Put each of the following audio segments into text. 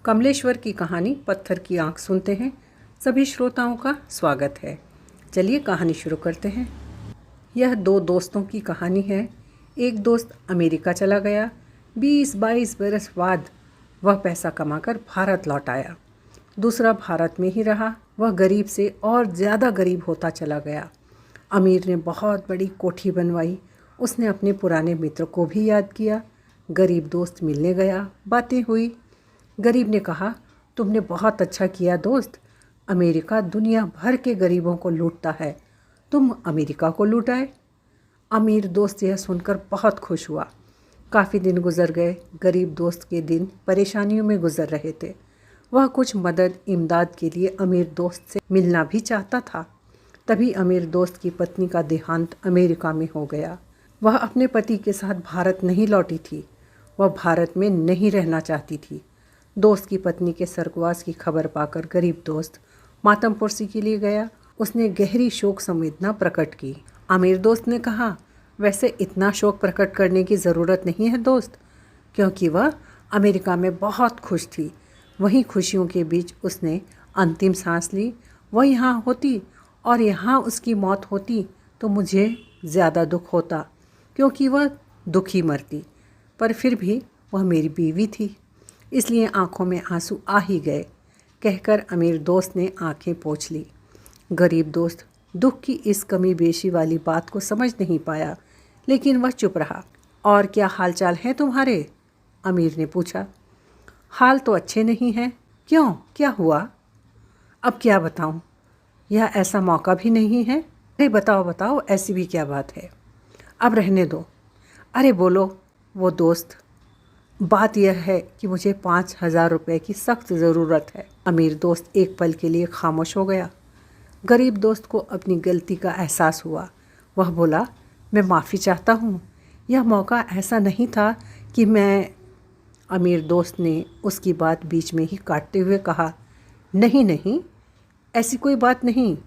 कमलेश्वर की कहानी पत्थर की आंख सुनते हैं सभी श्रोताओं का स्वागत है। चलिए कहानी शुरू करते हैं। यह दो दोस्तों की कहानी है। एक दोस्त अमेरिका चला गया। 20-22 बरस बाद वह पैसा कमाकर भारत लौट आया। दूसरा भारत में ही रहा। वह गरीब से और ज़्यादा गरीब होता चला गया। अमीर ने बहुत बड़ी कोठी बनवाई। उसने अपने पुराने मित्र को भी याद किया। गरीब दोस्त मिलने गया, बातें हुई। गरीब ने कहा, तुमने बहुत अच्छा किया दोस्त। अमेरिका दुनिया भर के गरीबों को लूटता है, तुम अमेरिका को लूटाए। अमीर दोस्त यह सुनकर बहुत खुश हुआ। काफ़ी दिन गुजर गए। गरीब दोस्त के दिन परेशानियों में गुजर रहे थे। वह कुछ मदद इमदाद के लिए अमीर दोस्त से मिलना भी चाहता था। तभी अमीर दोस्त की पत्नी का देहांत अमेरिका में हो गया। वह अपने पति के साथ भारत नहीं लौटी थी। वह भारत में नहीं रहना चाहती थी। दोस्त की पत्नी के स्वर्गवास की खबर पाकर गरीब दोस्त मातम पुरसी के लिए गया। उसने गहरी शोक संवेदना प्रकट की। अमीर दोस्त ने कहा, वैसे इतना शोक प्रकट करने की ज़रूरत नहीं है दोस्त, क्योंकि वह अमेरिका में बहुत खुश थी। वहीं खुशियों के बीच उसने अंतिम सांस ली। वह यहाँ होती और यहाँ उसकी मौत होती तो मुझे ज़्यादा दुख होता, क्योंकि वह दुखी मरती। पर फिर भी वह मेरी बीवी थी, इसलिए आंखों में आंसू आ ही गए। कहकर अमीर दोस्त ने आंखें पोंछ ली। गरीब दोस्त दुख की इस कमी बेशी वाली बात को समझ नहीं पाया, लेकिन वह चुप रहा। और क्या हालचाल है तुम्हारे? अमीर ने पूछा। हाल तो अच्छे नहीं हैं। क्यों, क्या हुआ? अब क्या बताऊं? यह ऐसा मौका भी नहीं है। अरे बताओ बताओ, ऐसी भी क्या बात है? अब रहने दो। अरे बोलो। वो दोस्त, बात यह है कि मुझे 5,000 रुपये की सख्त ज़रूरत है। अमीर दोस्त एक पल के लिए खामोश हो गया। गरीब दोस्त को अपनी गलती का एहसास हुआ। वह बोला, मैं माफ़ी चाहता हूँ, यह मौका ऐसा नहीं था कि मैं। अमीर दोस्त ने उसकी बात बीच में ही काटते हुए कहा, नहीं नहीं, ऐसी कोई बात नहीं,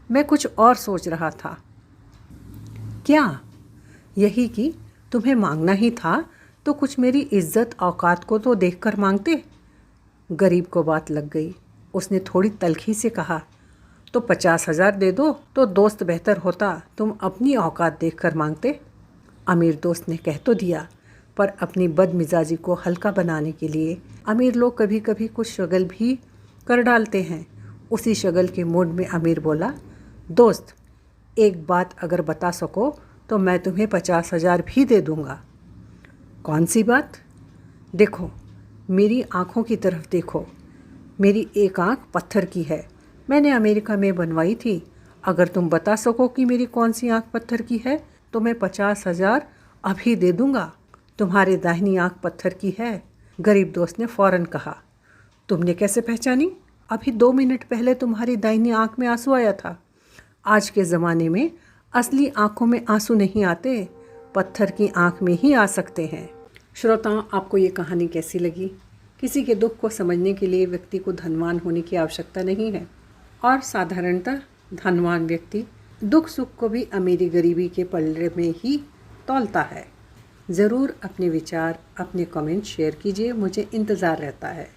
मैं कुछ और सोच रहा था। क्या? यही कि तुम्हें मांगना ही था तो कुछ मेरी इज्जत औकात को तो देखकर मांगते। गरीब को बात लग गई। उसने थोड़ी तल्खी से कहा, तो 50,000 दे दो तो दोस्त बेहतर होता, तुम अपनी औकात देखकर मांगते। अमीर दोस्त ने कह तो दिया, पर अपनी बदमिजाजी को हल्का बनाने के लिए अमीर लोग कभी कभी कुछ शगल भी कर डालते हैं। उसी शगल के मूड में अमीर बोला, दोस्त एक बात अगर बता सको तो मैं तुम्हें 50,000 भी दे दूँगा। कौन सी बात? देखो, मेरी आँखों की तरफ देखो। मेरी एक आँख पत्थर की है, मैंने अमेरिका में बनवाई थी। अगर तुम बता सको कि मेरी कौन सी आँख पत्थर की है तो मैं 50,000 अभी दे दूँगा। तुम्हारी दाहिनी आँख पत्थर की है। गरीब दोस्त ने फ़ौरन कहा, तुमने कैसे पहचानी? अभी 2 मिनट पहले तुम्हारी दाहिनी आँख में आंसू आया था। आज के ज़माने में असली आँखों में आंसू नहीं आते, पत्थर की आंख में ही आ सकते हैं। श्रोताओं, आपको ये कहानी कैसी लगी? किसी के दुख को समझने के लिए व्यक्ति को धनवान होने की आवश्यकता नहीं है, और साधारणतः धनवान व्यक्ति दुख सुख को भी अमीरी गरीबी के पल्ले में ही तौलता है। ज़रूर अपने विचार, अपने कमेंट शेयर कीजिए, मुझे इंतज़ार रहता है।